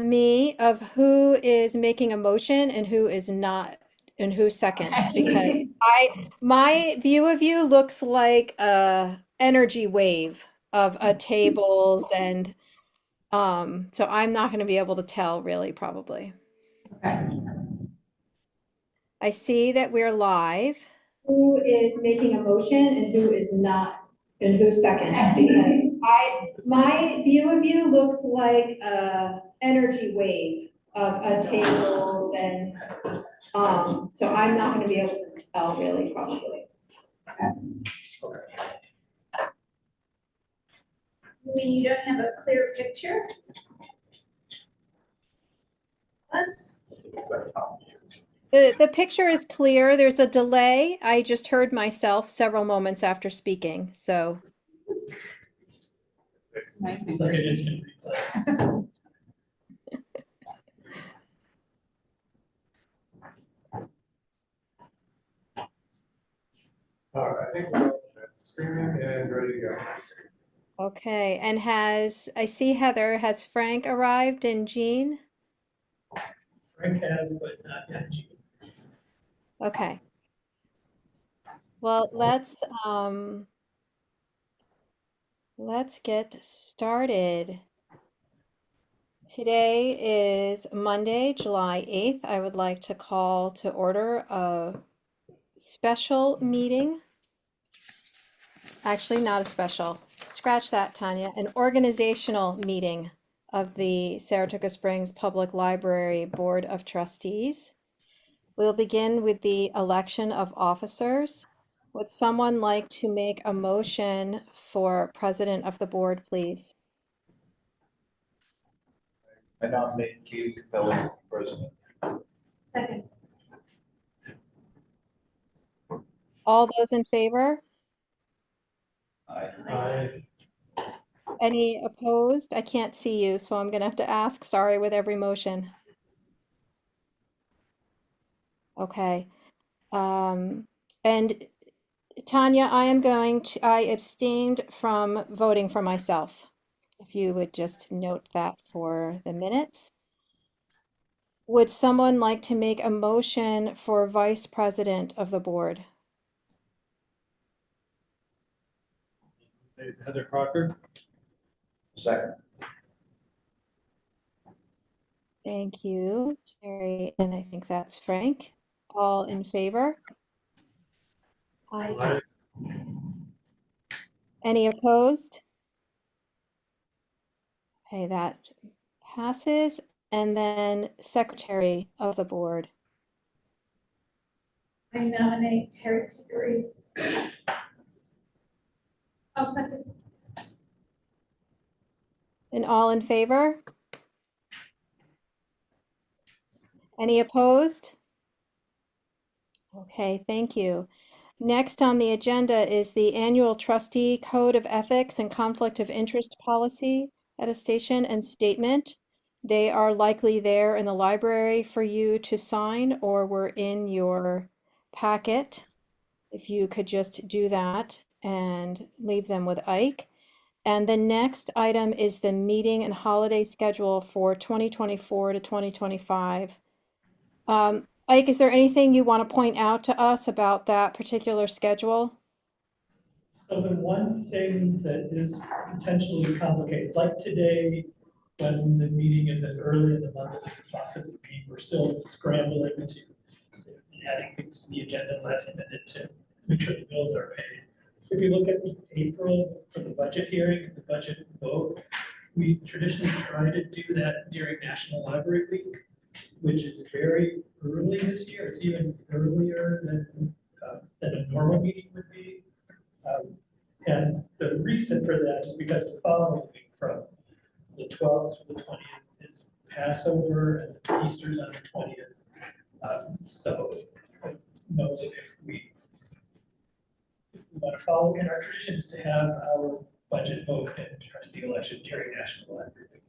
Me of who is making a motion and who is not and who seconds because my view of you looks like a energy wave of a tables and so I'm not going to be able to tell really probably. Okay. I see that we're live. Who is making a motion and who is not and who seconds because my view of you looks like a energy wave of a tables and so I'm not going to be able to tell really probably. When you don't have a clear picture? Us? The picture is clear. There's a delay. I just heard myself several moments after speaking. So It's like an instant replay. All right, I think we're all set. Streaming and ready to go. okay, and I see Heather, has Frank arrived and Jean? Frank has, but not yet Jean. Okay. Well, let's get started. Today is Monday, July 8th. I would like to call to order a special meeting. Actually, not a special. Scratch that, Tanya. An organizational meeting of the Saratoga Springs Public Library Board of Trustees. We'll begin with the election of officers. Would someone like to make a motion for president of the board, please? I nominate Katie Capelli for president. Second. All those in favor? I Any opposed? I can't see you, so I'm going to have to ask, sorry, with every motion. Okay. And Tanya, I abstained from voting for myself. If you would just note that for the minutes. Would someone like to make a motion for vice president of the board? Heather Crocker. Second. Thank you, Jerry, and I think that's Frank. All in favor? Aye. Any opposed? Okay, that passes. And then secretary of the board. I nominate Terry Tiggery. I'll second. And all in favor? Any opposed? Okay, thank you. Next on the agenda is the annual trustee code of ethics and conflict of interest policy attestation and statement. They are likely there in the library for you to sign or were in your packet. If you could just do that and leave them with Ike. And the next item is the meeting and holiday schedule for 2024 to 2025. Ike, is there anything you want to point out to us about that particular schedule? So the one thing that is potentially complicated, like today, when the meeting is as early in the month as it could possibly be, we're still scrambling to adding things to the agenda last minute to make sure the bills are paid. If you look at the April for the budget hearing, the budget vote, we traditionally try to do that during National Library Week, which is very early this year. It's even earlier than a normal meeting would be. And the reason for that is because the following week from the 12th to the 20th is Passover and Easter's on the 20th. So I know that if we want to follow in our tradition is to have our budget vote and trustee election during National Library Week.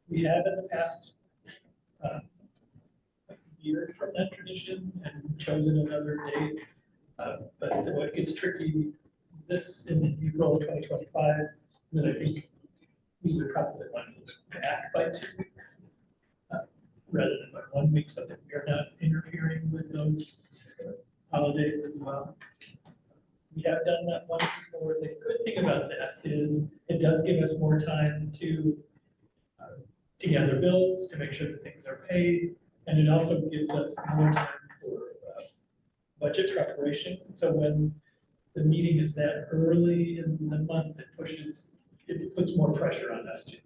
We have in the past veered from that tradition and chosen another date. But what gets tricky this in April of 2025, then I think we would probably want to look back by 2 weeks. rather than by 1 week, so that we're not interfering with those holidays as well. We have done that once before. The good thing about that is it does give us more time to gather bills, to make sure that things are paid, and it also gives us more time for budget preparation. So when the meeting is that early in the month, it puts more pressure on us to be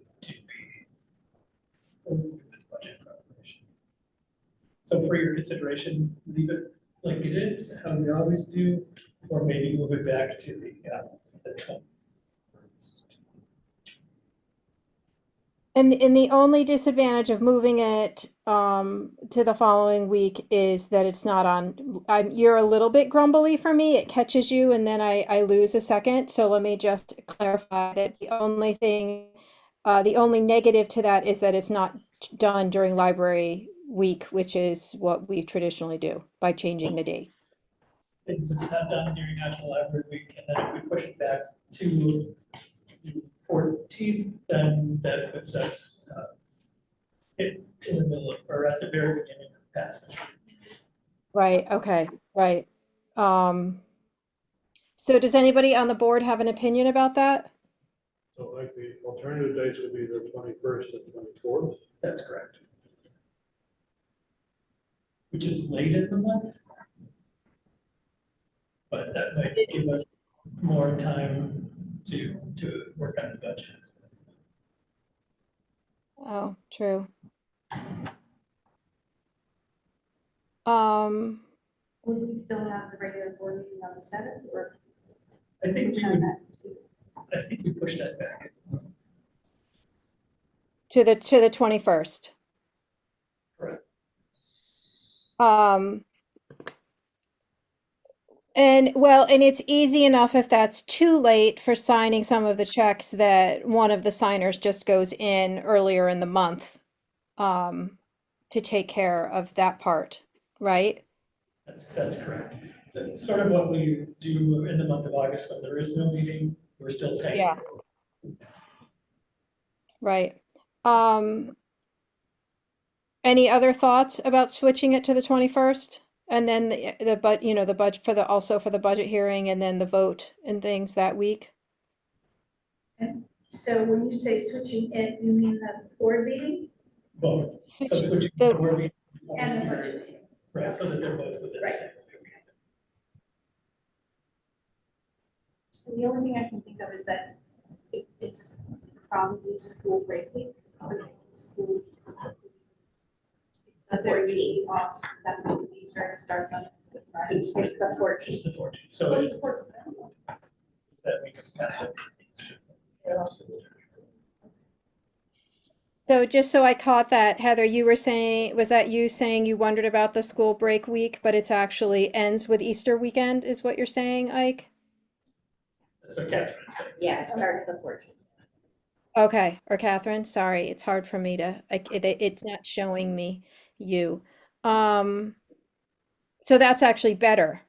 with budget preparation. So for your consideration, leave it like it is, how we always do, or maybe move it back to the 21st. And the only disadvantage of moving it to the following week is that it's not on. You're a little bit grumbly for me. It catches you, and then I lose a second. So let me just clarify that the only negative to that is that it's not done during library week, which is what we traditionally do by changing the date. Things it's not done during National Library Week, and then if we push it back to the 14th, then that puts us in the middle of, or at the very beginning of passage. Right. Okay. Right. So does anybody on the board have an opinion about that? So like the alternative dates would be the 21st and 24th. That's correct. Which is late in the month. But that might give us more time to work on the budget. Oh, true. Um, Would we still have the regular board meeting on the 7th, or? I think we turn would, that to- I think we push that back. to the 21st. Correct. And it's easy enough if that's too late for signing some of the checks that one of the signers just goes in earlier in the month to take care of that part, right? That's correct. So it's sort of what we do in the month of August when there is no meeting, we're still paying. Yeah. Right. Any other thoughts about switching it to the 21st? And then the budget for the budget hearing and then the vote and things that week? So when you say switching it, you mean the board meeting Both. So Switch switching the- the board meeting. and the budget meeting? Right, so that they're both within the Right. same. The only thing I can think of is that it's probably school break week. Schools. The 14th off, that week starts on Good Friday. It's the 14th. It's the 14th, so What's it's the 14th? that week of passage. So just so I caught that, Heather, you were saying, was that you saying you wondered about the school break week, but it's actually ends with Easter weekend, is what you're saying, Ike? That's what Catherine said. Yeah, it starts the 14th. Okay, or Catherine, sorry, it's hard for me to, it's not showing me you. So that's actually better.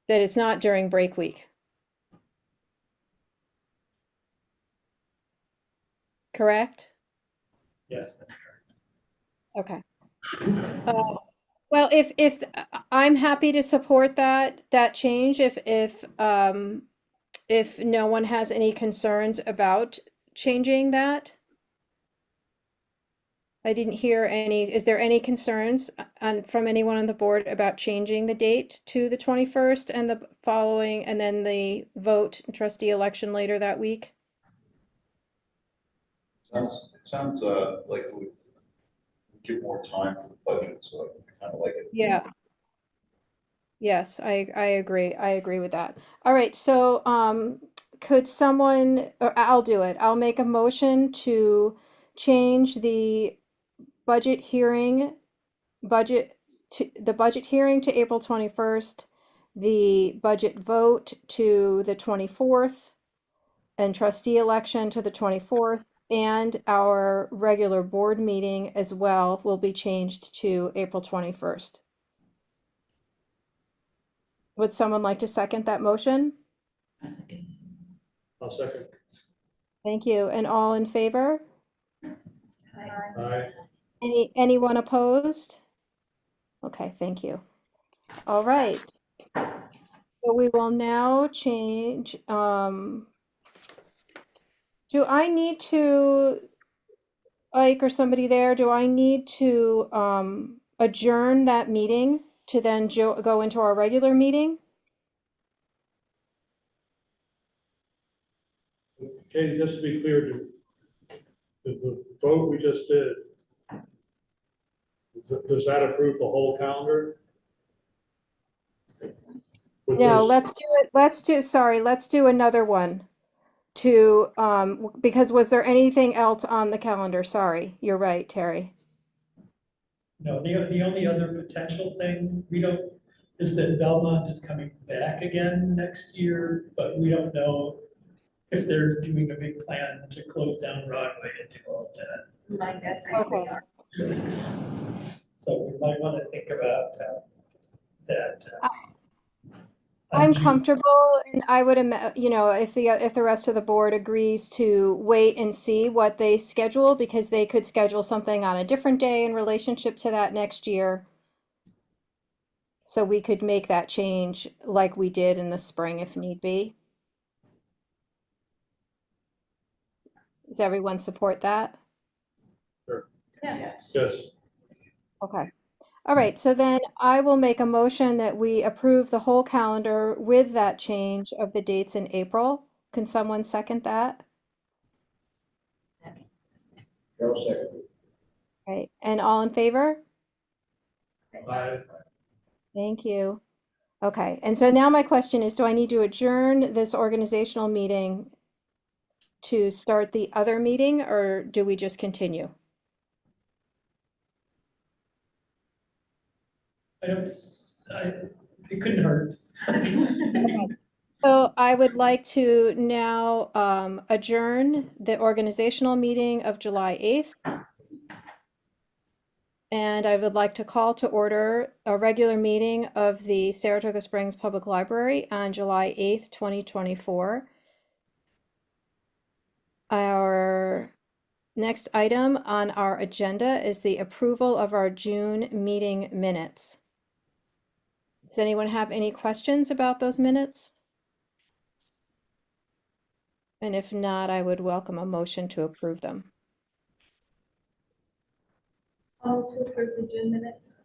That it's not during break week. Correct? Yes, that's correct. Okay. Well, if I'm happy to support that change, if no one has any concerns about changing that. I didn't hear any. Is there any concerns from anyone on the board about changing the date to the 21st and the following, and then the vote and trustee election later that week? It sounds like it would give more time for the budget, so I kind of like it. Yeah. Yes, I agree. I agree with that. All right, so could someone, or I'll do it. I'll make a motion to change the budget hearing to April 21st, the budget vote to the 24th, and trustee election to the 24th, and our regular board meeting as well will be changed to April 21st. Would someone like to second that motion? I'll second. Thank you. And all in favor? Aye. Anyone opposed? Okay, thank you. All right. So we will now change, do I need to, Ike or somebody there, do I need to adjourn that meeting to then go into our regular meeting? Katie, just to be clear, the vote we just did, does that approve the whole calendar? With No, those- let's do another one to, because was there anything else on the calendar? Sorry, you're right, Terry. No, the only other potential thing, is that Belmont is coming back again next year, but we don't know if they're doing a big plan to close down Broadway and do all of that. My guess is Okay. they are. So we might want to think about that. I'm June. comfortable, and I would, if the rest of the board agrees to wait and see what they schedule, because they could schedule something on a different day in relationship to that next year. So we could make that change like we did in the spring if need be. Does everyone support that? Yes. Yes, Okay. All right, so then I will make a motion that we approve the whole calendar with that change of the dates in April. Can someone second that? Carol second. Right, and all in favor? I, Thank you. Okay, and so now my question is, do I need to adjourn this organizational meeting to start the other meeting, or do we just continue? It couldn't hurt. So I would like to now adjourn the organizational meeting of July 8th. And I would like to call to order a regular meeting of the Saratoga Springs Public Library on July 8th, 2024. Our next item on our agenda is the approval of our June meeting minutes. Does anyone have any questions about those minutes? And if not, I would welcome a motion to approve them. All to approve the June minutes.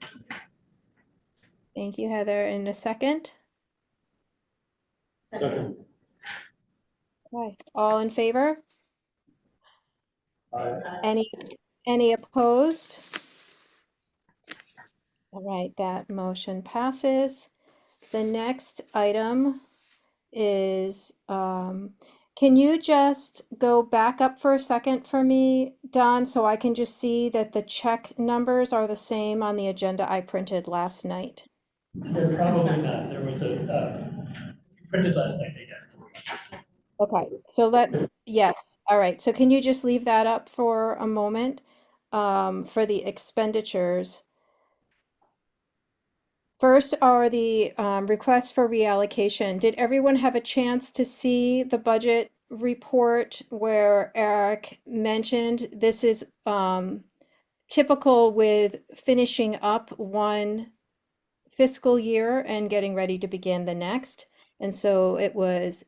Thank you, Heather. In a second. second, Okay. All in favor? I, Any opposed? All right, that motion passes. The next item is, can you just go back up for a second for me, Don, so I can just see that the check numbers are the same on the agenda I printed last night? They're probably not. There was printed last night again. Okay, so yes, all right. So can you just leave that up for a moment for the expenditures? First are the requests for reallocation. Did everyone have a chance to see the budget report where Eric mentioned this is typical with finishing up one fiscal year and getting ready to begin the next? And so it was,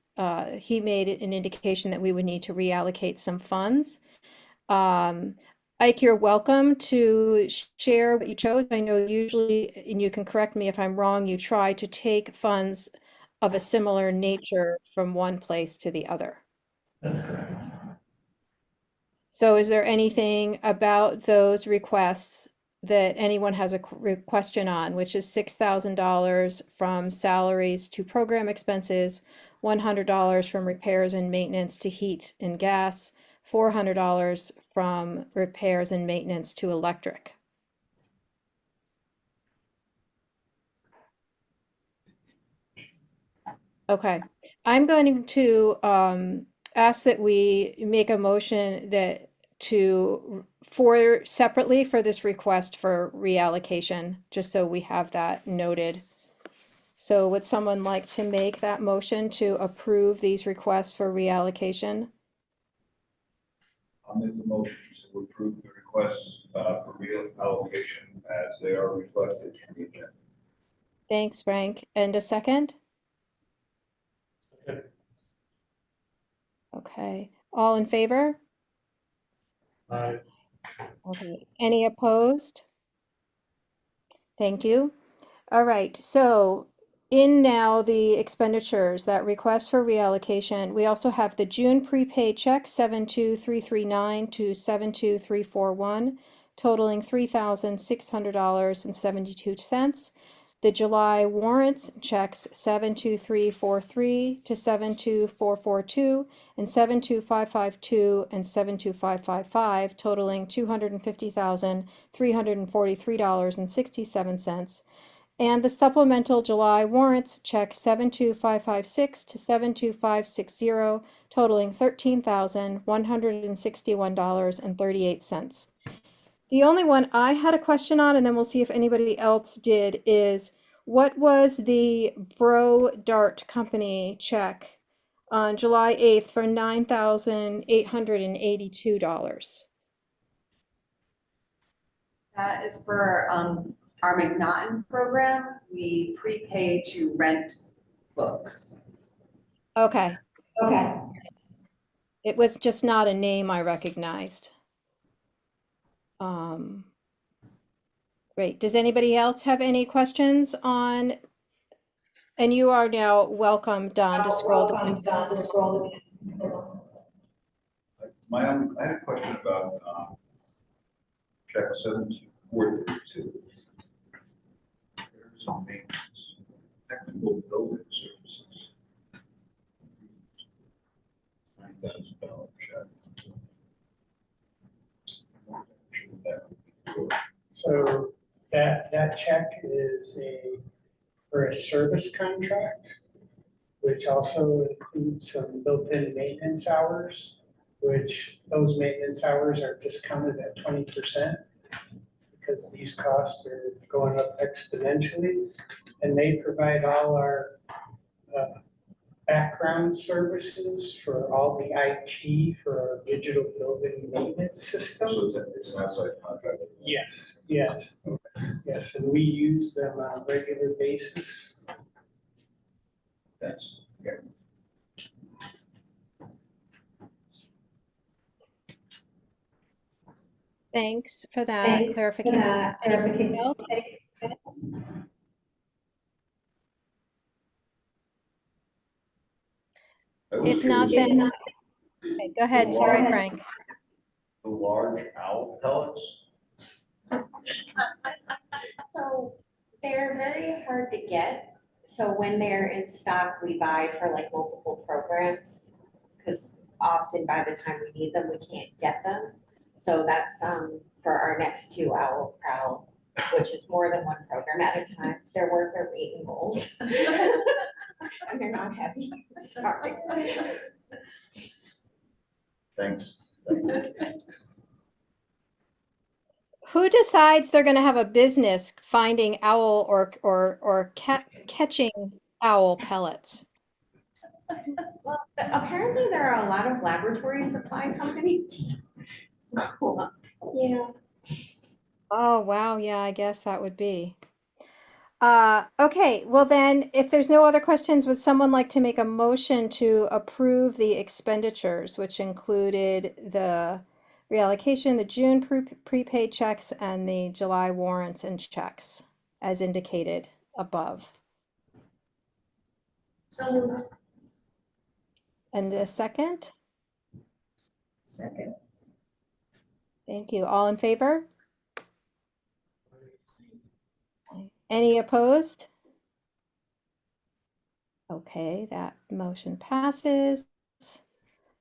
he made it an indication that we would need to reallocate some funds. Ike, you're welcome to share what you chose. I know usually, and you can correct me if I'm wrong, you try to take funds of a similar nature from one place to the other. That's correct. So is there anything about those requests that anyone has a question on, which is $6,000 from salaries to program expenses, $100 from repairs and maintenance to heat and gas, $400 from repairs and maintenance to electric? Okay, I'm going to ask that we make a motion that for separately for this request for reallocation, just so we have that noted. So would someone like to make that motion to approve these requests for reallocation? I'll make the motion to approve the requests for reallocation as they are reflected in the agenda. Thanks, Frank. And a second? Okay. Okay. All in favor? Aye. Okay. Any opposed? Thank you. All right, so in now the expenditures, that request for reallocation, we also have the June prepaid check 72339 to 72341, totaling $3,600.72. The July warrants checks 72343 to 72442 and 72552 and 72555, totaling $250,343.67. And the supplemental July warrants check 72556 to 72560, totaling $13,161.38. The only one I had a question on, and then we'll see if anybody else did, is what was the Bro Dart Company check on July 8th for $9,882? That is for our McNaughton program. We prepay to rent books. Okay, Okay. it was just not a name I recognized. Um, Great. Does anybody else have any questions on, and you are now welcome, Don, to scroll down. I had a question about check 72432. There's some maintenance, technical building services. $9,000 check. Should that be for- So that check is for a service contract, which also includes some built-in maintenance hours, which those maintenance hours are discounted at 20% because these costs are going up exponentially. And they provide all our background services for all the IT for our digital building maintenance system. So it's an outside contract. Yes, yes, yes, and we use them on a regular basis. Thanks. Okay. Thanks for that clarification. Anything else? I was If not, curious, then, okay, go ahead. Sorry, Frank. the large owl pellets, So they're very hard to get. So when they're in stock, we buy for like multiple programs. Because often by the time we need them, we can't get them. So that's for our next two Owl Prowl, which is more than one program at a time. They're worth their weight in gold. And they're not heavy, sorry. thanks. Who decides they're going to have a business finding owl or catching owl pellets? Well, apparently there are a lot of laboratory supply companies. So, yeah. Oh, wow. Yeah, I guess that would be. Okay, well then, if there's no other questions, would someone like to make a motion to approve the expenditures, which included the reallocation, the June prepaid checks, and the July warrants and checks, as indicated above? So moved. And a second? Second. Thank you. All in favor? Any opposed? Okay, that motion passes.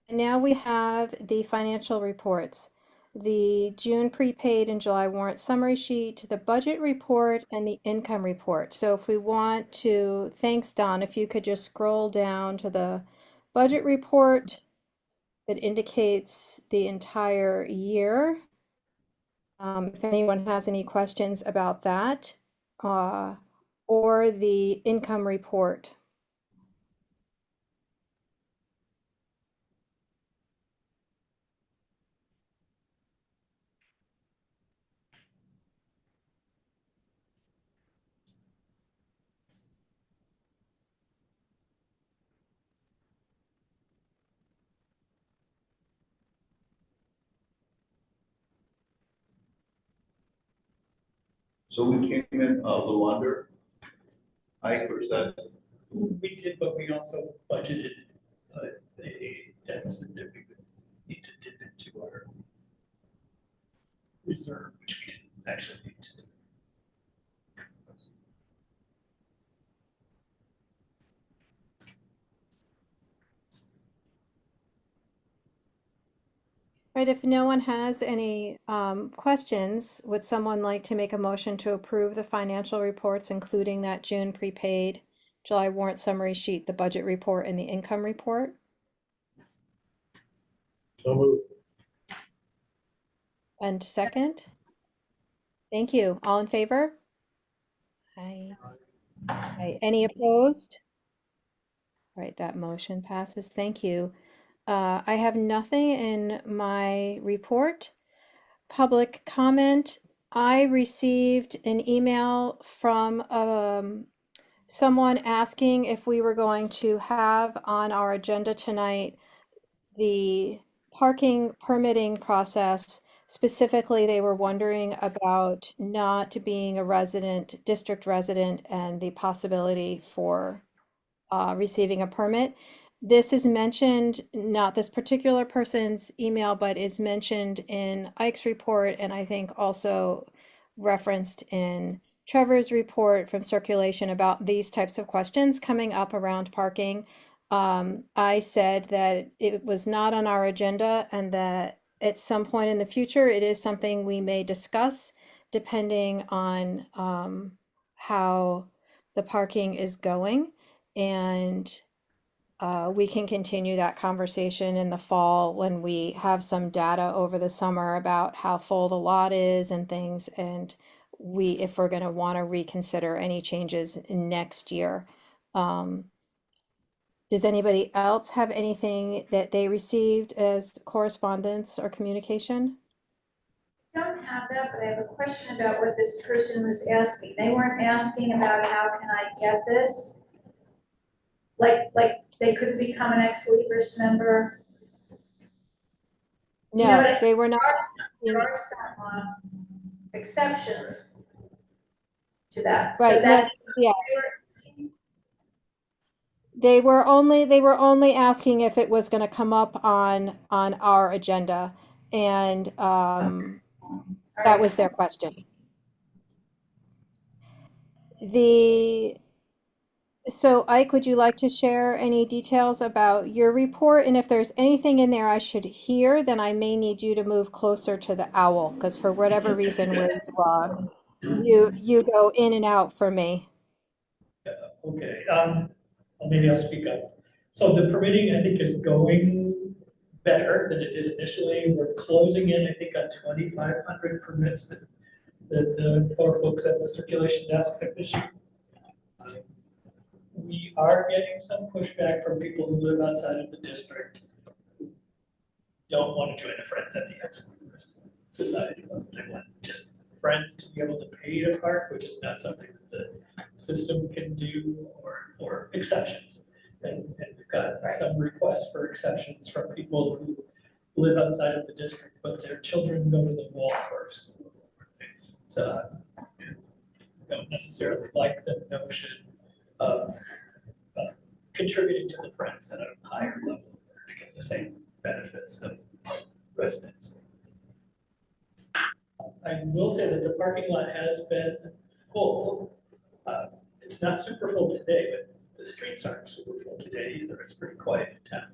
And now we have the financial reports. The June prepaid and July warrant summary sheet, the budget report, and the income report. So if we want to, thanks Don, if you could just scroll down to the budget report that indicates the entire year. If anyone has any questions about that, or the income report. So we came in a little under, Ike, or is that, We did, but we also budgeted a deficit that we would need to dip into our reserve, which we didn't actually need to do. Right, if no one has any questions, would someone like to make a motion to approve the financial reports, including that June prepaid, July warrant summary sheet, the budget report, and the income report? So moved. And second? Thank you. All in favor? Aye. Aye. Any opposed? All right, that motion passes. Thank you. I have nothing in my report. Public comment. I received an email from someone asking if we were going to have on our agenda tonight the parking permitting process. Specifically, they were wondering about not being a resident, district resident, and the possibility for receiving a permit. This is mentioned, not this particular person's email, but is mentioned in Ike's report, and I think also referenced in Trevor's report from circulation about these types of questions coming up around parking. I said that it was not on our agenda and that at some point in the future, it is something we may discuss depending on how the parking is going. And we can continue that conversation in the fall when we have some data over the summer about how full the lot is and things. And if we're going to want to reconsider any changes next year. Does anybody else have anything that they received as correspondence or communication? Don't have that, but I have a question about what this person was asking. They weren't asking about how can I get this? Like they couldn't become an ex-Libris member? Do you know what No, they were not. There are some exceptions to that. Right, So that's. yeah. They were only asking if it was going to come up on our agenda, and that was their question. So Ike, would you like to share any details about your report? And if there's anything in there I should hear, then I may need you to move closer to the owl, because for whatever reason where you are, you go in and out for me. Okay, maybe I'll speak up. So the permitting, I think, is going better than it did initially. We're closing in, I think, on 2,500 permits that the poor folks at the circulation desk have issued. We are getting some pushback from people who live outside of the district who don't want to join the Friends at the Ex-Libris Society. They want just friends to be able to pay to park, which is not something that the system can do, or exceptions. And we've got some requests for exceptions from people who live outside of the district, but their children go to the Waldorf school. So don't necessarily like the notion of contributing to the Friends at a higher level to get the same benefits of residents. I will say that the parking lot has been full. It's not super full today, but the streets aren't super full today either. It's pretty quiet in town,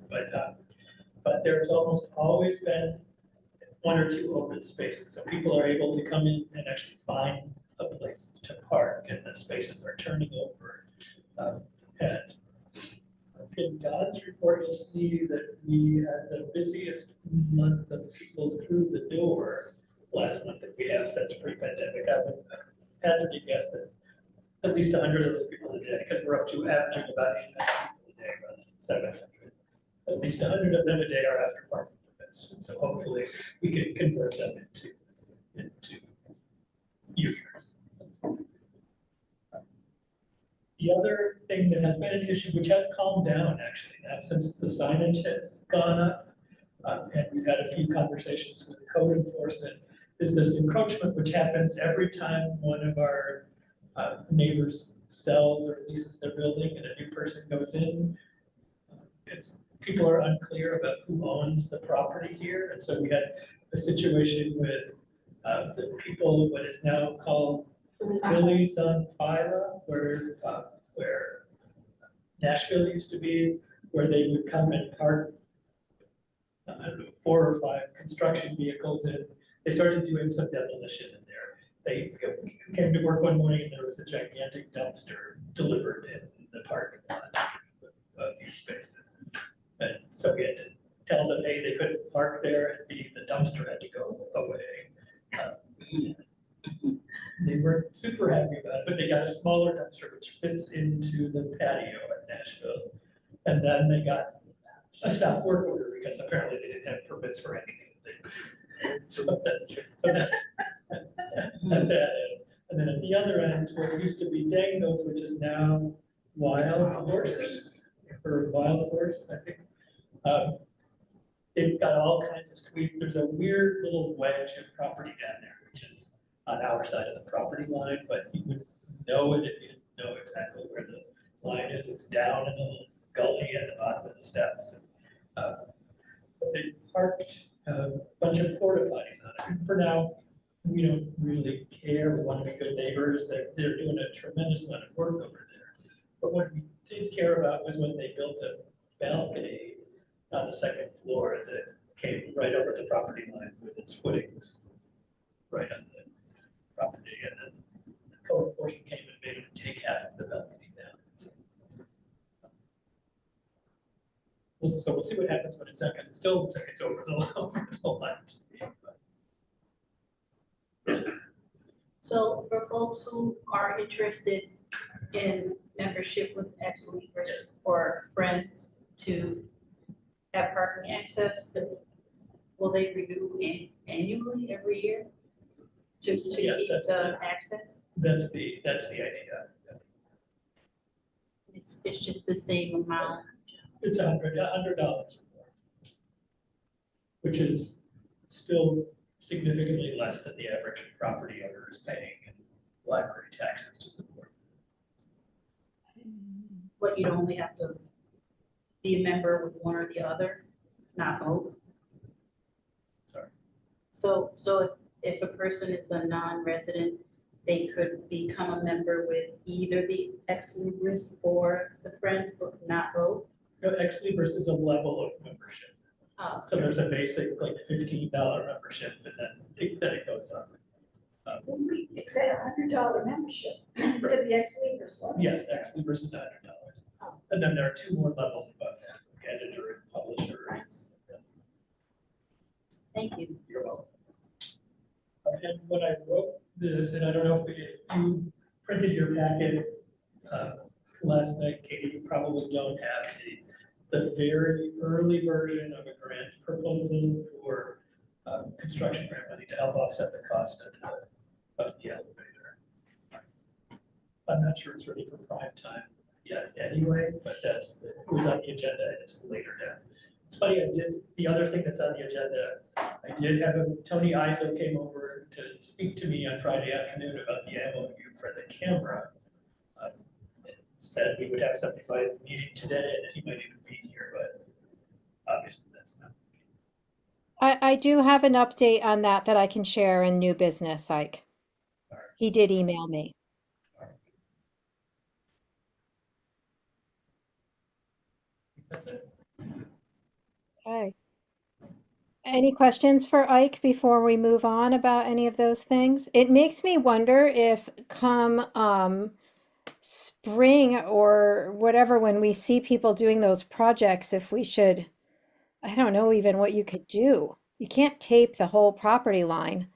but there's almost always been one or two open spaces. So people are able to come in and actually find a place to park, and the spaces are turning over. And in Don's report, you'll see that we had the busiest month of people through the door last month that we have since pre-pandemic. I would hazard to guess that at least 100 of those people a day, because we're up to averaging about 800 people a day rather than 700. At least 100 of them a day are after parking permits. And so hopefully we can convert them into users. The other thing that has been an issue, which has calmed down actually now since the signage has gone up, and we've had a few conversations with code enforcement, is this encroachment, which happens every time one of our neighbors sells or leases their building and a new person goes in. People are unclear about who owns the property here, and so we had a situation with the people, what is now called Phillies on Phyla, where Nashville used to be, where they would come and park, I don't know, 4 or 5 construction vehicles, and they started doing some demolition in there. They came to work one morning and there was a gigantic dumpster delivered in the parking lot, a few spaces. And so we had to tell them, A, they couldn't park there, and B, the dumpster had to go away. They weren't super happy about it, but they got a smaller dumpster which fits into the patio at Nashville. And then they got a stop work order because apparently they didn't have permits for anything. So that's at that end. And then at the other end, what used to be Dangos, which is now Wild Horses, or Wild Horse, I think. They've got all kinds of sweet, there's a weird little wedge of property down there, which is on our side of the property line, but you would know it if you didn't know exactly where the line is. It's down in a little gully at the bottom of the steps. They parked a bunch of porta potties on it. And for now, we don't really care. We want to be good neighbors. They're doing a tremendous amount of work over there. But what we did care about was when they built a balcony on the second floor that came right over the property line with its footings right on the property. And then the code enforcement came and made them take half of the balcony down. So we'll see what happens when it's done, because it still looks like it's over the line to me. Yes. So for folks who are interested in membership with ex-leavers or friends to have parking access, will they renew annually every year to Yes, keep that's the access? That's the idea. It's just the same amount. It's $100 more, which is still significantly less than the average property owner is paying in library taxes to support. But you'd only have to be a member with one or the other, not both. Sorry. So if a person is a non-resident, they could become a member with either the ex-libris or the Friends, but not both. No, ex-libris is a level of membership. So there's a basic like $15 membership, and then it goes up. It's a $100 membership, so the ex-leavers one. Yes, ex-libris is $100. And then there are 2 more levels above that, editor and publisher. Thank you. You're welcome. And when I wrote this, and I don't know if you printed your packet last night, Katie, you probably don't have the very early version of a grant proposal for construction grant money to help offset the cost of the elevator. I'm not sure it's ready for prime time yet anyway, but it was on the agenda and it's later down. It's funny, the other thing that's on the agenda, I did have Tony Iso came over to speak to me on Friday afternoon about the MOU for the camera. Said we would have something by the meeting today and that he might even be here, but obviously that's not the case. I do have an update on that I can share in new business, Ike. He did email me. That's it. Okay. Any questions for Ike before we move on about any of those things? It makes me wonder if come spring or whatever, when we see people doing those projects, if we should, I don't know even what you could do. You can't tape the whole property line.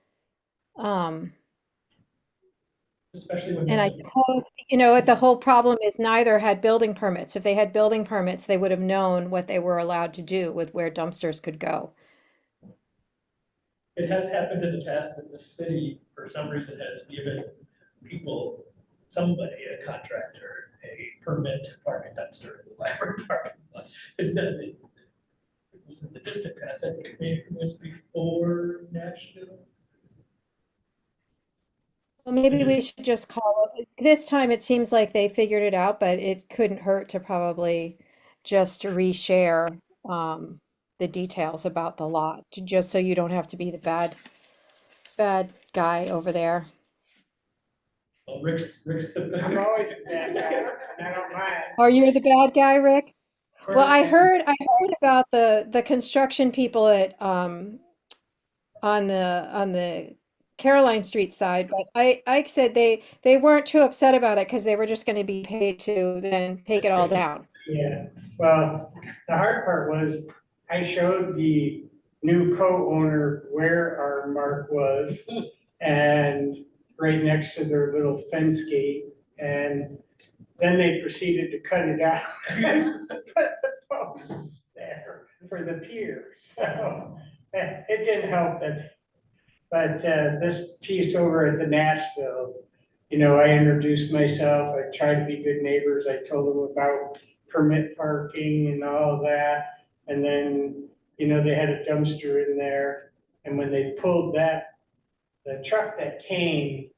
Especially when And I there's suppose, the whole problem is neither had building permits. If they had building permits, they would have known what they were allowed to do with where dumpsters could go. it has happened in the past that the city, for some reason, has given somebody, a contractor, a permit to park a dumpster in the library parking lot. It was in the distant past, I think maybe it was before Nashville. Well, maybe we should just call it, this time it seems like they figured it out, but it couldn't hurt to probably just reshare the details about the lot, just so you don't have to be the bad guy over there. Well, Rick's the. I'm always a bad guy, and I don't mind. Are you the bad guy, Rick? Well, I Right. heard about the construction people at on the Caroline Street side, but Ike said they weren't too upset about it because they were just going to be paid to then take it all down. Yeah, well, the hard part was I showed the new co-owner where our mark was and right next to their little fence gate. And then they proceeded to cut it out. Put the posts there for the pier. So it didn't help that. But this piece over at the Nashville, I introduced myself. I tried to be good neighbors. I told them about permit parking and all of that. And then, they had a dumpster in there. And when they pulled the truck that came,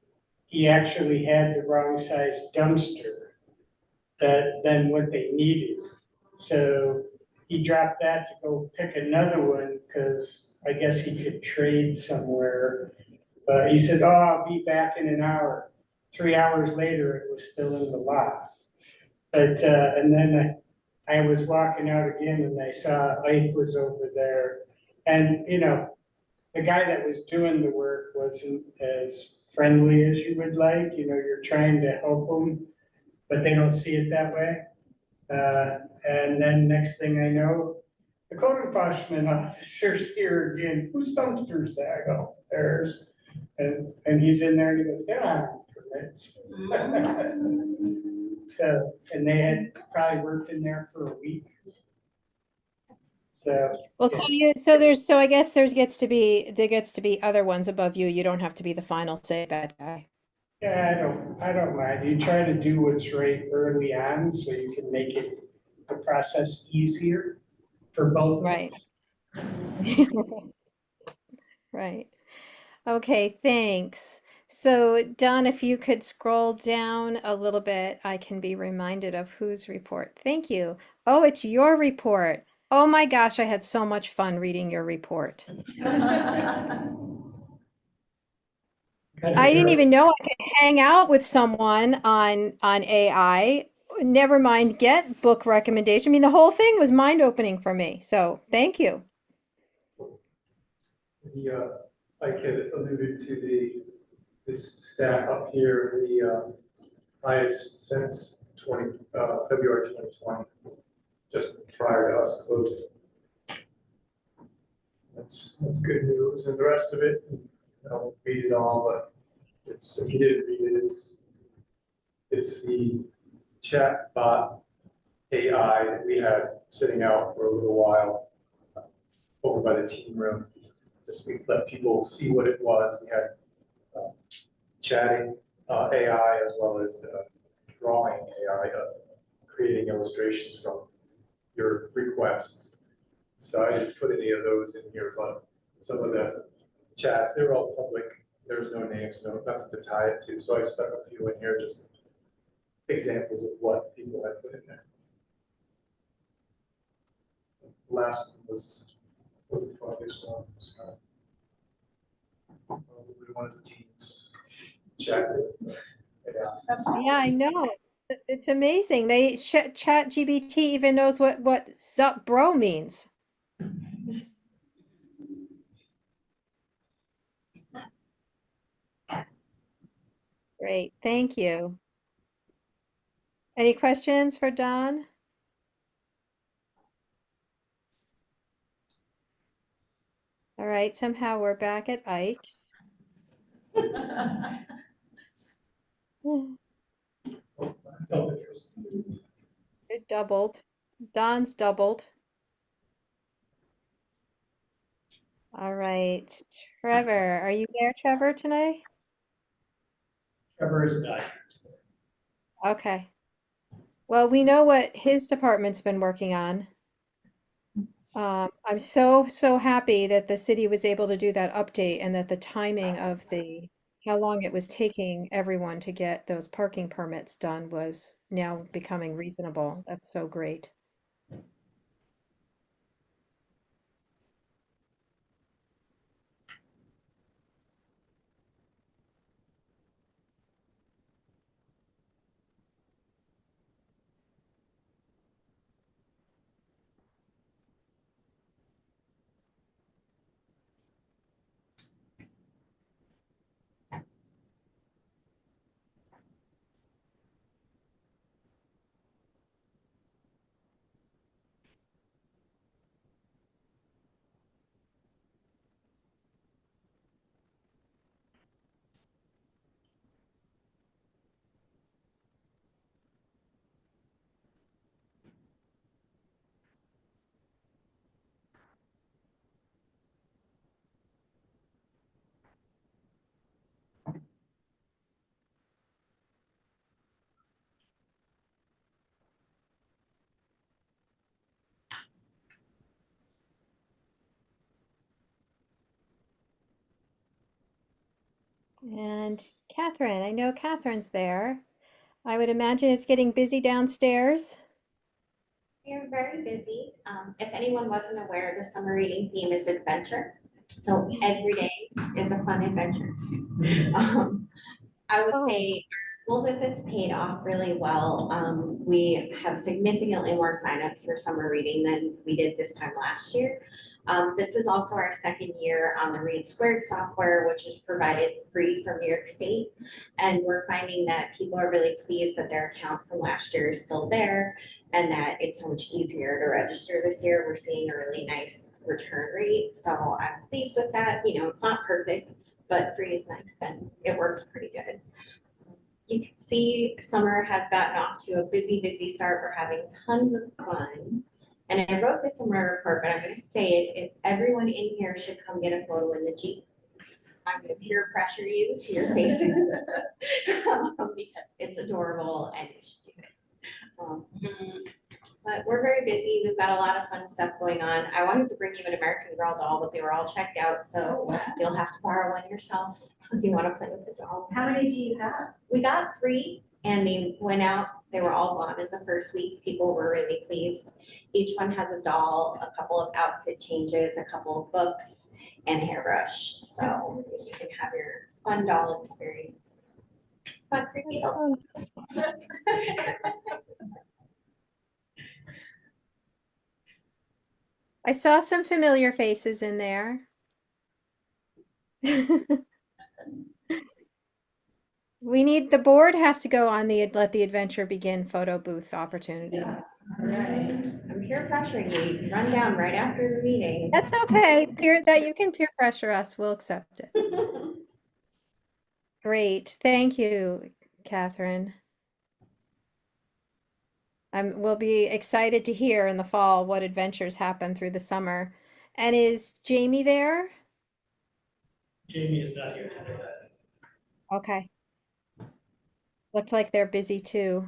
he actually had the wrong size dumpster than what they needed. So he dropped that to go pick another one because I guess he could trade somewhere. But he said, "Oh, I'll be back in an hour." 3 hours later, it was still in the lot. But, and then I was walking out again and I saw Ike was over there. And, the guy that was doing the work wasn't as friendly as you would like. You're trying to help them, but they don't see it that way. And then next thing I know, the code enforcement officer's here again. Whose dumpster is that? I go, theirs. And he's in there and he goes, "They're on permits." So, and they had probably worked in there for a week. So, Well, so I guess there gets to be other ones above you. You don't have to be the final say bad guy. yeah, I don't mind. You try to do what's right early on so you can make the process easier for both of us. Right. Right. Okay, thanks. So, Don, if you could scroll down a little bit, I can be reminded of whose report. Thank you. Oh, it's your report. Oh my gosh, I had so much fun reading your report. I didn't even know I could hang out with someone on AI. Never mind get book recommendation. I mean, the whole thing was mind-opening for me. So, thank you. Like had alluded to this stat up here, the highest since February 2020, just prior to us closing. That's good news, and the rest of it, I won't read it all, but if you didn't read it, it's the chat bot AI that we had sitting out for a little while over by the team room. Just to let people see what it was. We had chatting AI as well as drawing AI, creating illustrations from your requests. So I didn't put any of those in here, but some of the chats, they were all public. There's no names, nothing to tie it to. So I stuck a few in here, just examples of what people had put in there. Last one was the funniest one. So, probably one of the teens chat with. Yeah, I know. It's amazing. Chat GBT even knows what sup bro means. Great, thank you. Any questions for Don? All right, somehow we're back at Ike's. It doubled. Don's doubled. All right, Trevor, are you there, Trevor, tonight? Trevor is not. Okay. Well, we know what his department's been working on. I'm so happy that the city was able to do that update and that the timing of the how long it was taking everyone to get those parking permits done was now becoming reasonable. That's so great. And Catherine, I know Catherine's there. I would imagine it's getting busy downstairs. We are very busy. If anyone wasn't aware, the summer reading theme is adventure. So every day is a fun adventure. I would Oh. say our school visits paid off really well. We have significantly more signups for summer reading than we did this time last year. This is also our second year on the Read Squared software, which is provided free from New York State. And we're finding that people are really pleased that their account from last year is still there and that it's so much easier to register this year. We're seeing a really nice return rate. So I'm pleased with that. You know, it's not perfect, but free is nice and it works pretty good. You can see summer has gotten off to a busy, busy start. We're having tons of fun. And I wrote this in my report, but I'm gonna say it, if everyone in here should come get a photo in the Jeep. I'm gonna peer pressure you to your faces. Because it's adorable and you should do it. But we're very busy. We've got a lot of fun stuff going on. I wanted to bring you an American Girl doll, but they were all checked out, so you'll have to borrow one yourself if you want to play with the doll. How many do you have? We got 3 and they went out. They were all gone in the first week. People were really pleased. Each one has a doll, a couple of outfit changes, a couple of books, and a hairbrush. So you can have your fun doll experience. Fun for you. I saw some familiar faces in there. The board has to go on the Let the Adventure Begin photo booth opportunity. Yes. All right, I'm peer pressuring you. You can run down right after the meeting. That's okay. You can peer pressure us. We'll accept it. Great. Thank you, Catherine. We'll be excited to hear in the fall what adventures happen through the summer. And is Jamie there? Jamie is not here today. Okay. Looked like they're busy too.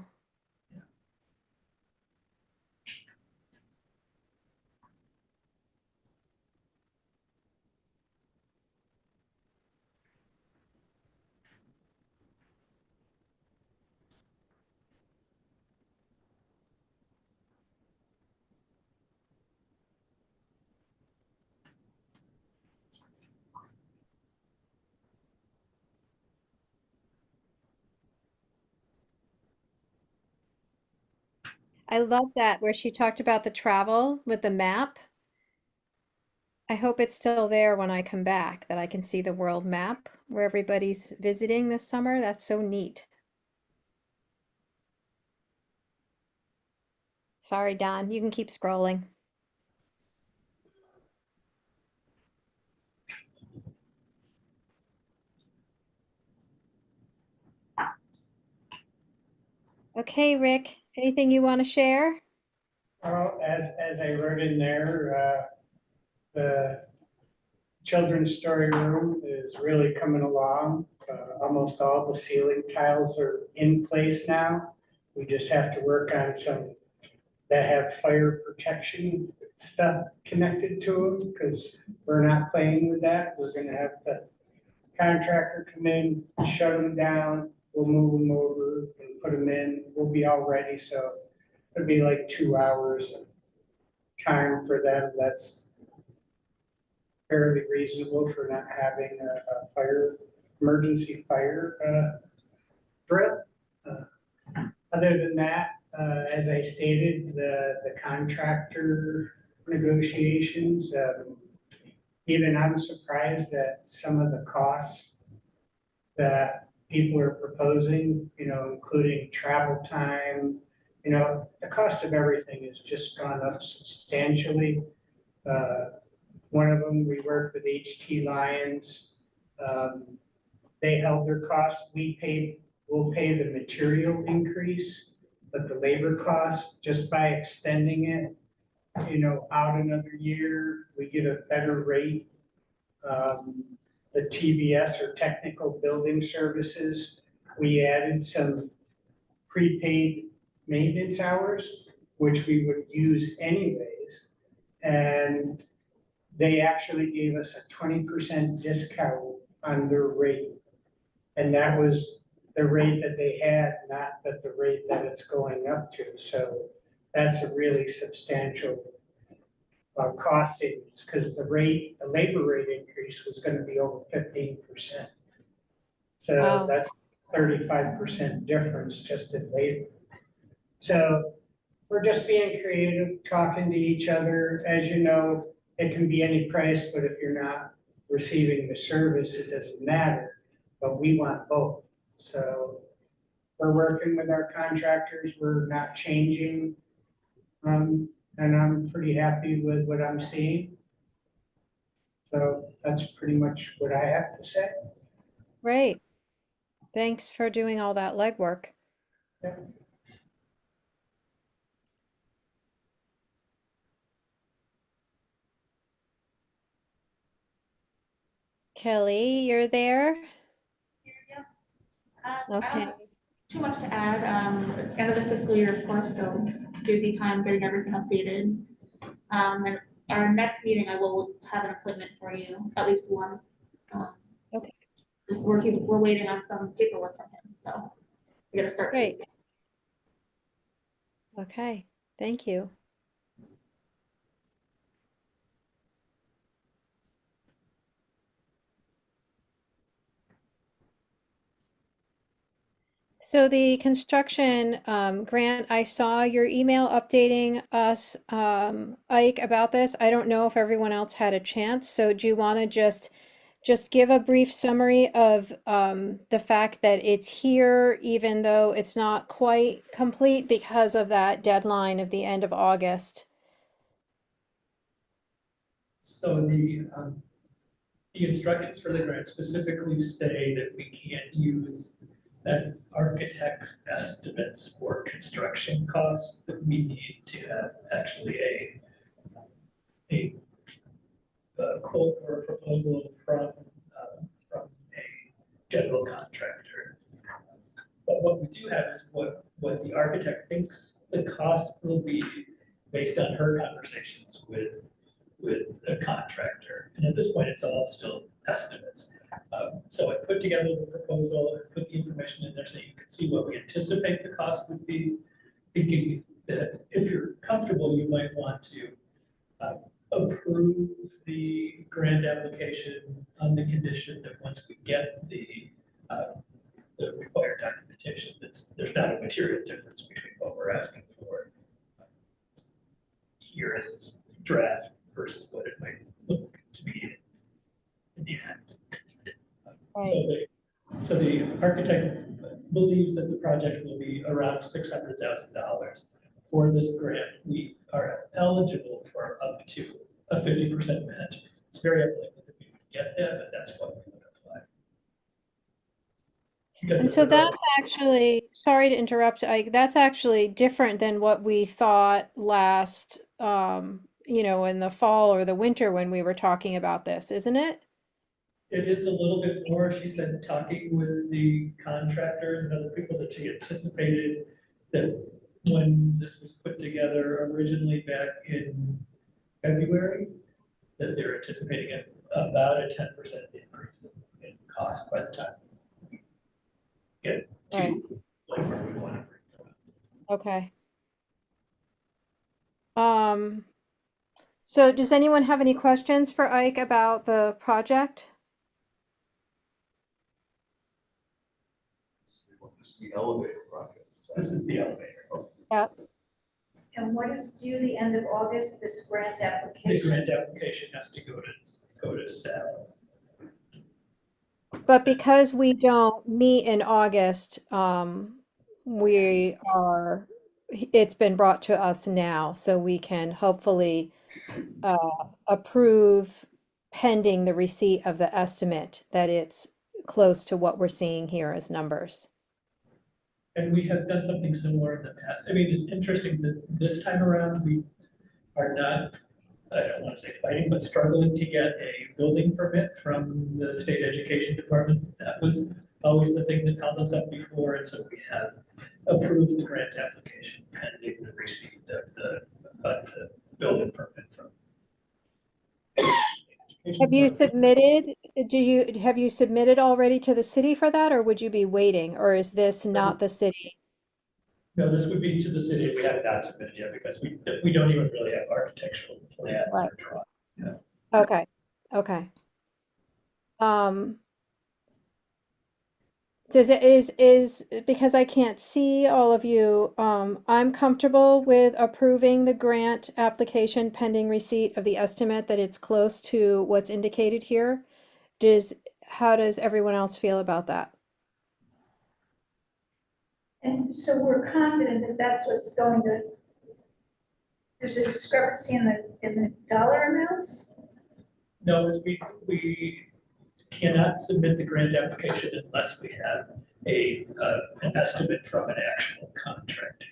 I love that where she talked about the travel with the map. I hope it's still there when I come back, that I can see the world map where everybody's visiting this summer. That's so neat. Sorry, Don, you can keep scrolling. Okay, Rick, anything you want to share? Well, as I wrote in there, the children's story room is really coming along. Almost all the ceiling tiles are in place now. We just have to work on some that have fire protection stuff connected to them, because we're not playing with that. We're gonna have to contractor come in, shut them down, we'll move them over and put them in, we'll be all ready, so it'd be like 2 hours of time for them, that's fairly reasonable for not having a fire, emergency fire, drill. Other than that, as I stated, the contractor negotiations, even I'm surprised at some of the costs that people are proposing, including travel time. The cost of everything has just gone up substantially. One of them, we worked with HT Lions. They held their costs. We'll pay the material increase, but the labor costs, just by extending it, out another year, we get a better rate. The TBS, or Technical Building Services, we added some prepaid maintenance hours, which we would use anyways. And they actually gave us a 20% discount on their rate. And that was the rate that they had, not that the rate that it's going up to. So that's a really substantial cost savings, because the labor rate increase was gonna be over 15%. So Wow. that's 35% difference just in labor. So we're just being creative, talking to each other. As you know, it can be any price, but if you're not receiving the service, it doesn't matter. But we want both. So we're working with our contractors. We're not changing. And I'm pretty happy with what I'm seeing. So that's pretty much what I have to say. Great. Thanks for doing all that legwork. Yeah. Kelly, you're there? I Okay. don't have too much to add. It's end of the fiscal year, of course, so busy time getting everything updated. And our next meeting, I will have an appointment for you, at least one. Okay. Just we're waiting on some paperwork from him, so we gotta start. Great. Okay, thank you. So the construction grant, I saw your email updating us, Ike, about this. I don't know if everyone else had a chance. So do you want to just give a brief summary of the fact that it's here, even though it's not quite complete because of that deadline of the end of August? So the instructions for the grant specifically say that we can't use an architect's estimates for construction costs, that we need to have actually a quote or a proposal from a general contractor. But what we do have is what the architect thinks the cost will be based on her conversations with a contractor. And at this point, it's all still estimates. So I put together the proposal, put the information in there so you can see what we anticipate the cost would be, thinking that if you're comfortable, you might want to approve the grant application on the condition that once we get the required documentation, there's not a material difference between what we're asking for here in this draft versus what it might look to be in the end. So the architect believes that the project will be around $600,000. For this grant, we are eligible for up to a 50% match. It's very unlikely that we would get that, but that's what we would apply. And so that's actually, sorry to interrupt, Ike, that's actually different than what we thought last, in the fall or the winter when we were talking about this, isn't it? It is a little bit more, she said, talking with the contractors and other people, that she anticipated that when this was put together originally back in February, that they're anticipating about a 10% increase in cost by the time we get Right. to like where we want to bring it. Okay. So does anyone have any questions for Ike about the project? This is the elevator project. This is the elevator. Yeah. And what is due the end of August, this grant The application? grant application has to go to sales. But because we don't meet in August, it's been brought to us now, so we can hopefully approve pending the receipt of the estimate that it's close to what we're seeing here as numbers. And we have done something similar in the past. I mean, it's interesting that this time around, we are not, I don't want to say fighting, but struggling to get a building permit from the state education department. That was always the thing that held us up before, and so we have approved the grant application pending the receipt of the building permit from. Have you submitted, have you submitted already to the city for that, or would you be waiting, or is this not the city? No, this would be to the city. We have not submitted yet because we don't even really have architectural plans Right. or drawings. Okay, okay. Because I can't see all of you, I'm comfortable with approving the grant application pending receipt of the estimate that it's close to what's indicated here. How does everyone else feel about that? And so we're confident that that's what's going to, there's a discrepancy in the dollar amounts? No, we cannot submit the grant application unless we have an estimate from an actual contractor.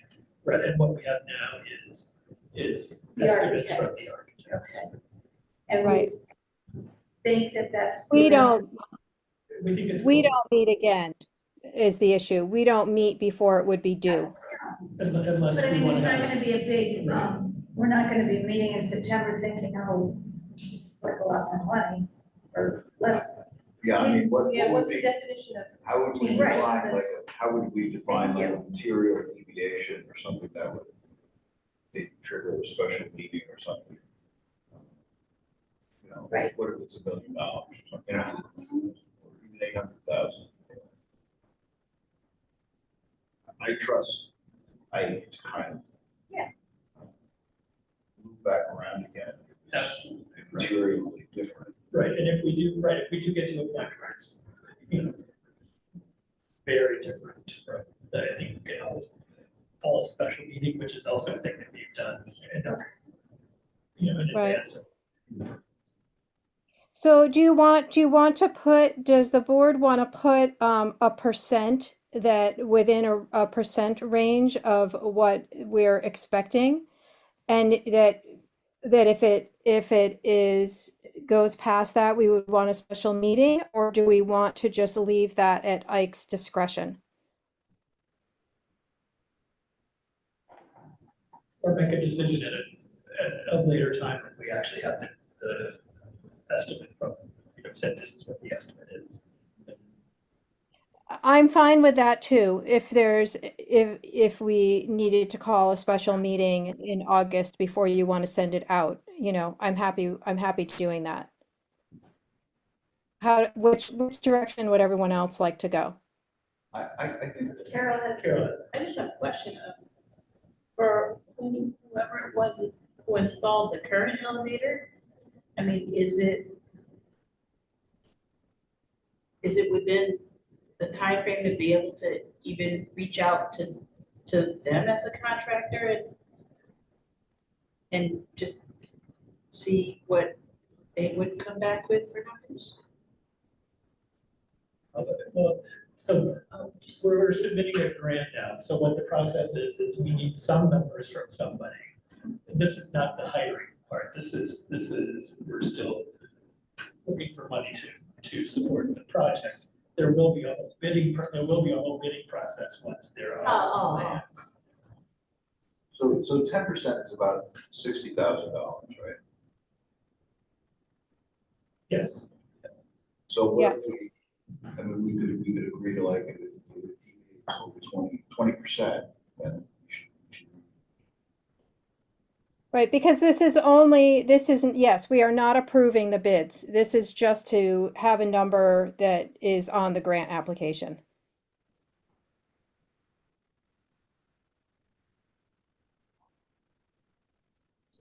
Right, and what we have now is The estimates from architect. the architects. Okay. And Right. we think that that's. We don't We think it's. don't meet again is the issue. We don't meet before it would be due. Unless But I we mean, want it's to not have. gonna be a big, Right. we're not gonna be meeting in September thinking, oh, this is like a lot more money, or less. Yeah, I mean, what would what's the be, definition of? how would we Right, define, like, that's- how would we define Thank like a material deviation or something that would trigger a special meeting or something? You know, Right. what if it's $1 million or something, you know, or even 800,000? I trust I to kind of. Yeah. Move back around again. Absolutely. Right. Materially different. Right, and if we do get to a point where it's, very different, right, then I think we can always call a special meeting, which is also a thing that we've done, in Right. advance. So do you want to put, does the board want to put a percent that within a percent range of what we're expecting? And that if it goes past that, we would want a special meeting, or do we want to just leave that at Ike's discretion? Or make a decision at a later time when we actually have the estimate from, said this is what the estimate is. I'm fine with that too. If we needed to call a special meeting in August before you want to send it out, I'm happy doing that. Which direction would everyone else like to go? I think. Carol has. Carolyn, I just have a question for whoever it was who installed the current elevator. I mean, is it within the time frame to be able to even reach out to them as a contractor and just see what they would come back with for numbers? well, so we're submitting a grant now, so what the process is we need some numbers from somebody. This is not the hiring part, this is, we're still looking for money to support the project. There will be a whole bidding process once there are plans. So 10% is about $60,000, right? Yes, So what if we I mean, we could agree to like, if it's over 20%, then we should. Right, because this isn't, yes, we are not approving the bids. This is just to have a number that is on the grant application.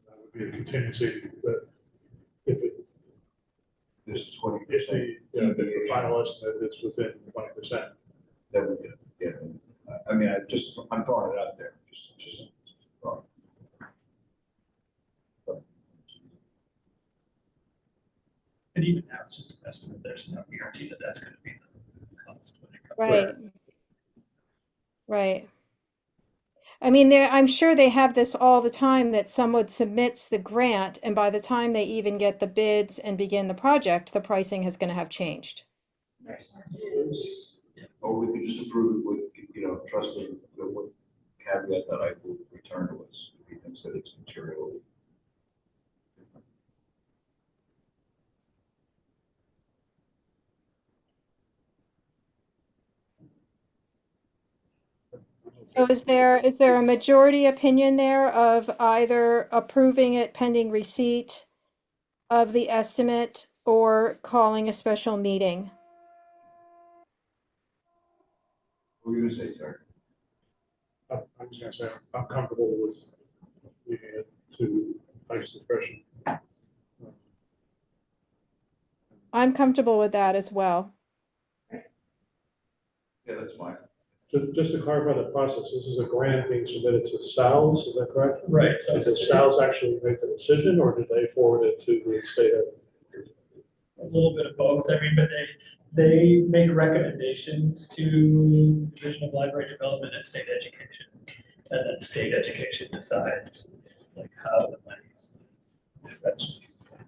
That would be a contingency, but if it, This is 20%. if the final estimate is within 20%. That we could, yeah. I mean, I'm throwing it out there, just throwing. And even now, it's just an estimate, there's no guarantee that that's gonna be the cost when it comes. Right. Right. I mean, I'm sure they have this all the time that someone submits the grant, and by the time they even get the bids and begin the project, the pricing is going to have changed. Or we could just approve it with, trusting the one caveat that I will return to us if he thinks that it's materially. So is there a majority opinion there of either approving it pending receipt of the estimate or calling a special meeting? What were you gonna say, Terry? I'm just gonna say, I'm comfortable with leaving it to Mike's discretion. I'm comfortable with that as well. Yeah, that's fine. Just to clarify the process, this is a grant being submitted to SALS, is that correct? Right, so Did SALS actually make the decision, or did they forward it to the state of? a little bit of both, I mean, but they make recommendations to Division of Library Development and State Education. And then state education decides like how the money's.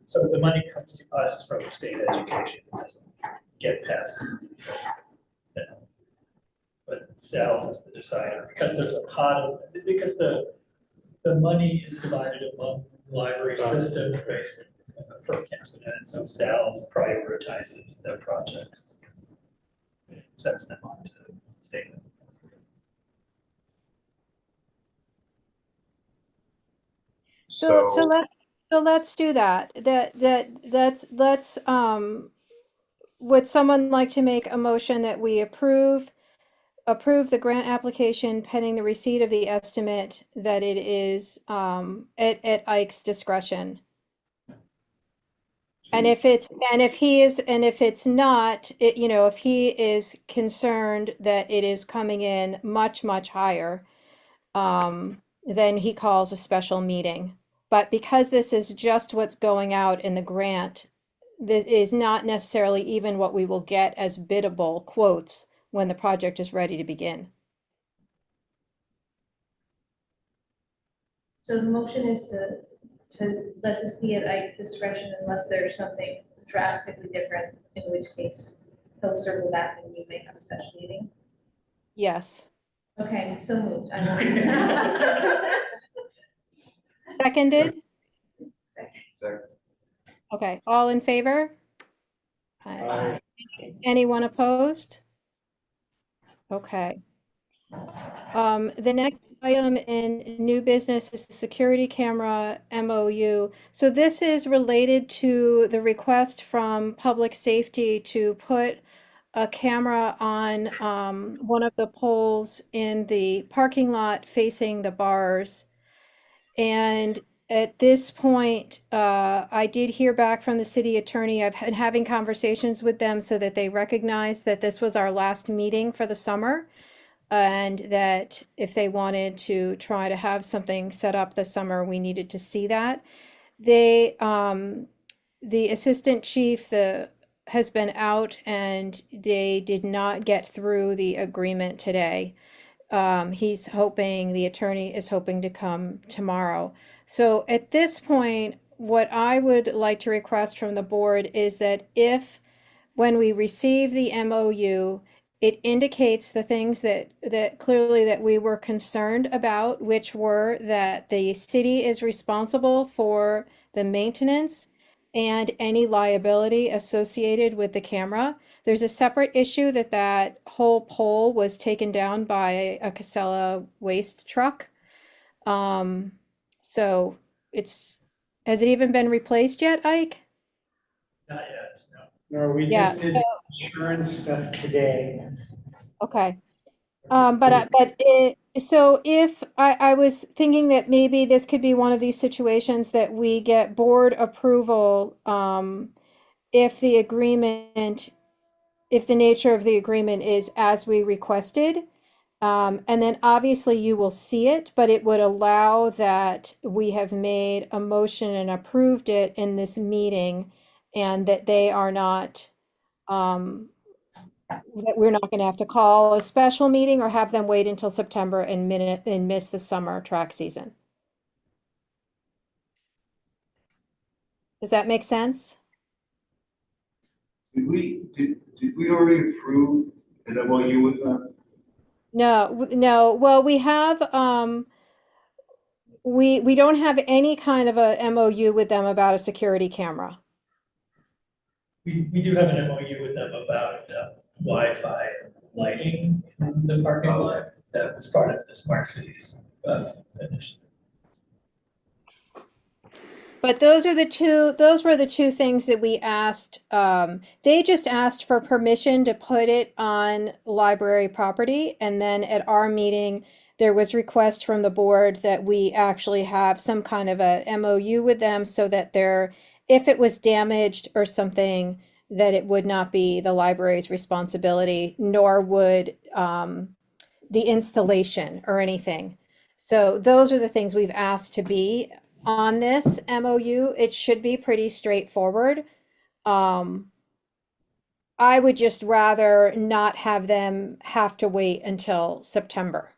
So the money comes to us from state education, it doesn't get past sales. But sales is the decider, because there's a pot of, because the money is divided among library systems based per capita, and so sales prioritizes their projects. It sets them on to state. So let's do that. Let's would someone like to make a motion that we approve the grant application pending the receipt of the estimate, that it is at Ike's discretion? And if it's not, if he is concerned that it is coming in much, much higher, then he calls a special meeting. But because this is just what's going out in the grant, this is not necessarily even what we will get as biddable quotes when the project is ready to begin. So the motion is to let this be at Ike's discretion unless there's something drastically different, in which case he'll circle back and we may have a special meeting. Yes. Okay, so moved. I will. Seconded? Second. Okay, all in favor? Aye. Anyone opposed? Okay. The next item in new business is the security camera MOU. So this is related to the request from public safety to put a camera on one of the poles in the parking lot facing the bars. And at this point, I did hear back from the city attorney. I've been having conversations with them so that they recognize that this was our last meeting for the summer, and that if they wanted to try to have something set up this summer, we needed to see that. They, the assistant chief, has been out, and they did not get through the agreement today. The attorney is hoping to come tomorrow. So at this point, what I would like to request from the board is that when we receive the MOU, it indicates the things that clearly that we were concerned about, which were that the city is responsible for the maintenance and any liability associated with the camera, There's a separate issue that that whole pole was taken down by a Casella waste truck. Um, so it's, has it even been replaced yet, Ike? Not yet, no. No, we Yeah, just did insurance stuff today. okay. So if I was thinking that maybe this could be one of these situations that we get board approval, if the agreement, if the nature of the agreement is as we requested. And then obviously you will see it, but it would allow that we have made a motion and approved it in this meeting and that they are not, that we're not going to have to call a special meeting or have them wait until September and miss the summer track season. Does that make sense? Did we already approve an MOU with them? No, no. Well, we have, we don't have any kind of a MOU with them about a security camera. We do have an MOU with them about Wi-Fi lighting in the parking lot. That was part of the smart cities initiative. But those were the two things that we asked. They just asked for permission to put it on library property. And then at our meeting, there was request from the board that we actually have some kind of a MOU with them so that if it was damaged or something, that it would not be the library's responsibility, nor would the installation or anything. So those are the things we've asked to be on this MOU. It should be pretty straightforward. I would just rather not have them have to wait until September.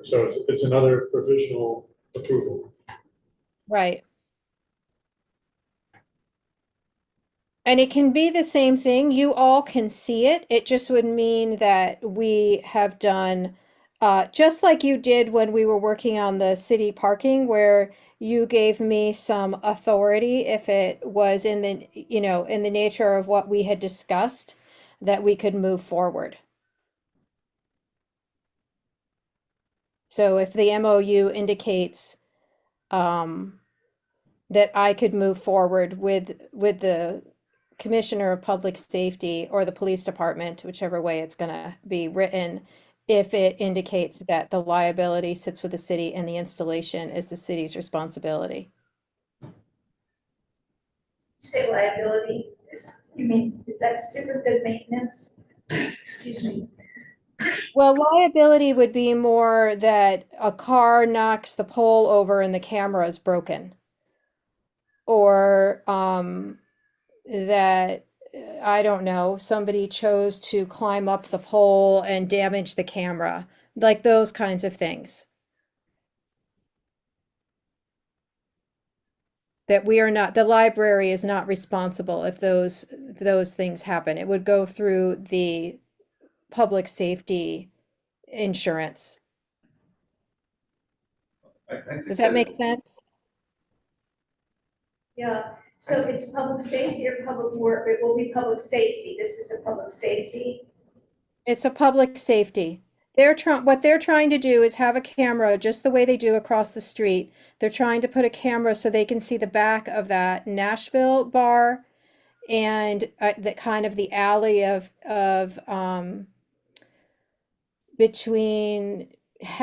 So it's another provisional approval. Right. And it can be the same thing. You all can see it. It just would mean that we have done, just like you did when we were working on the city parking, where you gave me some authority if it was in the, in the nature of what we had discussed, that we could move forward. So if the MOU indicates that I could move forward with the Commissioner of Public Safety or the police department, whichever way it's going to be written, if it indicates that the liability sits with the city and the installation is the city's responsibility. Say liability, is that different than maintenance? Excuse me. Well, liability would be more that a car knocks the pole over and the camera is broken. Or that, I don't know, somebody chose to climb up the pole and damage the camera, like those kinds of things. That we are not, the library is not responsible if those things happen. It would go through the public safety insurance. I think Does that make sense? Yeah, so if it's public safety or public work, it will be public safety. This is a public safety. It's a public safety. What they're trying to do is have a camera just the way they do across the street. They're trying to put a camera so they can see the back of that Nashville bar and the kind of the alley of between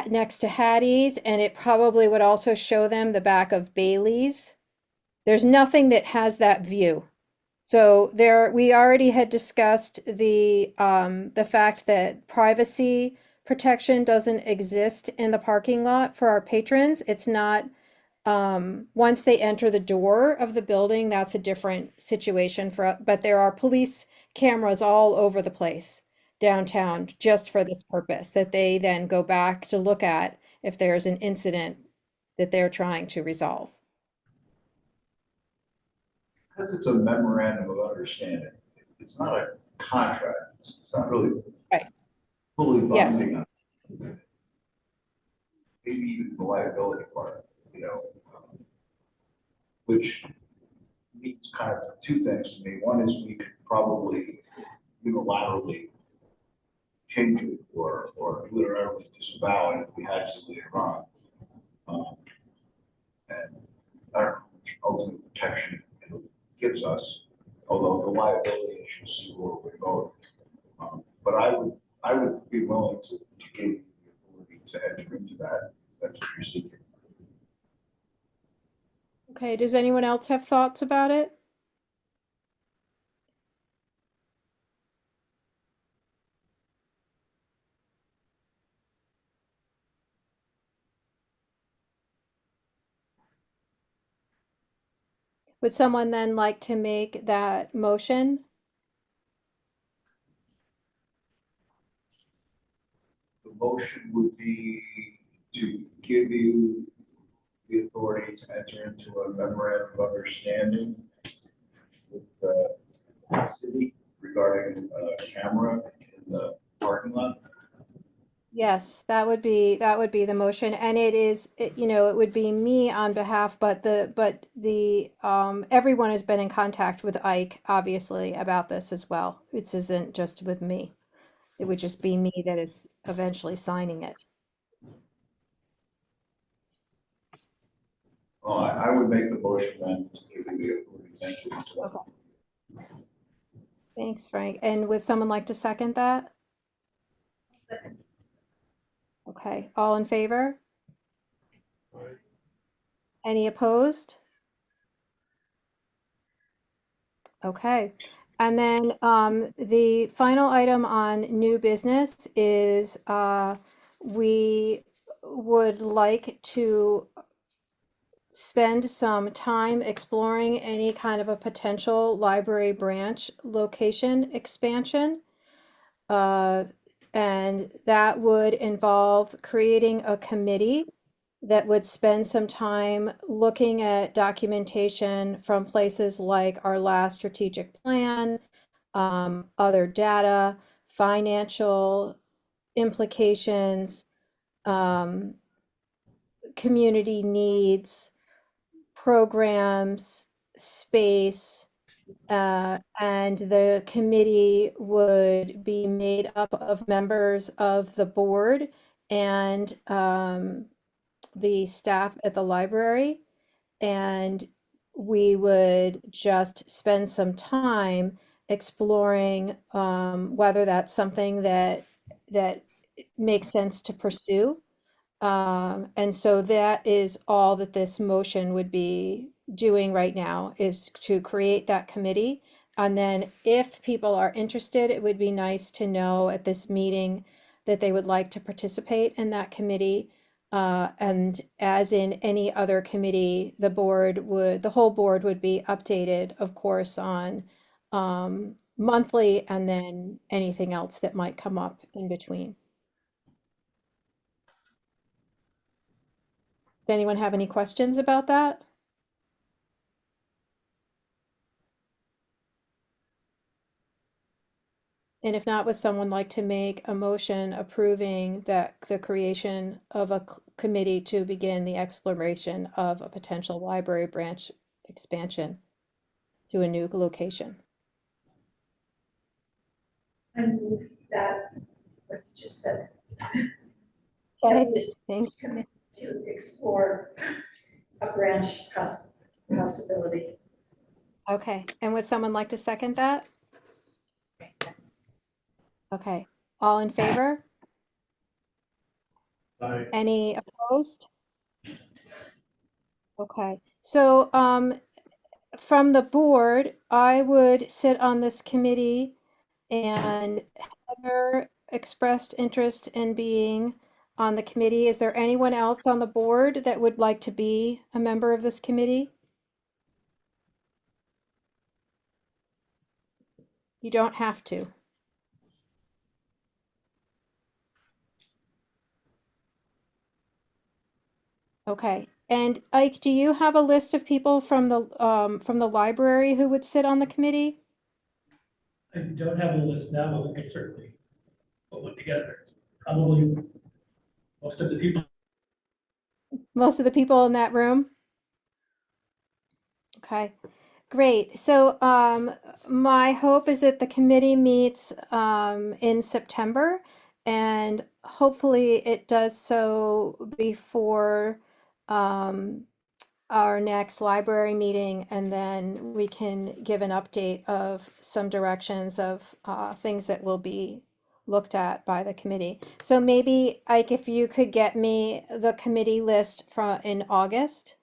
next to Hattie's, and it probably would also show them the back of Bailey's. There's nothing that has that view. So we already had discussed the fact that privacy protection doesn't exist in the parking lot for our patrons. It's not, once they enter the door of the building, that's a different situation but there are police cameras all over the place downtown just for this purpose, that they then go back to look at if there's an incident that they're trying to resolve. Because it's a memorandum of understanding. It's not a contract. It's not really Right. fully Yes. binding on. Maybe even the liability part, which means kind of two things to me. One is we could probably unilaterally change it or unilaterally disavow it if we had to later on. And I don't know how much ultimate protection it gives us, although the liability issues see where we go. But I would be willing to give you the authority to enter into that procedure. Okay, does anyone else have thoughts about it? Would someone then like to make that motion? The motion would be to give you the authority to enter into a memorandum of understanding with the city regarding a camera in the parking lot. Yes, that would be the motion, and it is, you know, it would be me on behalf, but the everyone has been in contact with Ike, obviously, about this as well. It isn't just with me. It would just be me that is eventually signing it. Well, I would make the motion then to give you the authority to enter into that. Okay. Thanks, Frank. And would someone like to second that? Okay, all in favor? Any opposed? Okay, and then the final item on new business is we would like to spend some time exploring any kind of a potential library branch location expansion. And that would involve creating a committee that would spend some time looking at documentation from places like our last strategic plan, other data, financial implications, community needs, programs, space, and the committee would be made up of members of the board and the staff at the library. And we would just spend some time exploring whether that's something that makes sense to pursue. And so that is all that this motion would be doing right now, is to create that committee. And then if people are interested, it would be nice to know at this meeting that they would like to participate in that committee. And as in any other committee, the whole board would be updated, of course, on monthly, and then anything else that might come up in between. Does anyone have any questions about that? And if not, would someone like to make a motion approving that the creation of a committee to begin the exploration of a potential library branch expansion to a new location? I move that, what you just said. Okay, This thank, committee to explore a branch possibility. okay. And would someone like to second that? Okay, all in favor? Aye. Any opposed? Okay, so from the board, I would sit on this committee, and Heather expressed interest in being on the committee. Is there anyone else on the board that would like to be a member of this committee? You don't have to. Okay. And Ike, do you have a list of people from the library who would sit on the committee? I don't have a list now, but we could certainly put one together. Probably most of the people. Most of the people in that room? Okay, great. So my hope is that the committee meets in September, and hopefully it does so before our next library meeting, and then we can give an update of some directions of things that will be looked at by the committee. So maybe, Ike, if you could get me the committee list in August,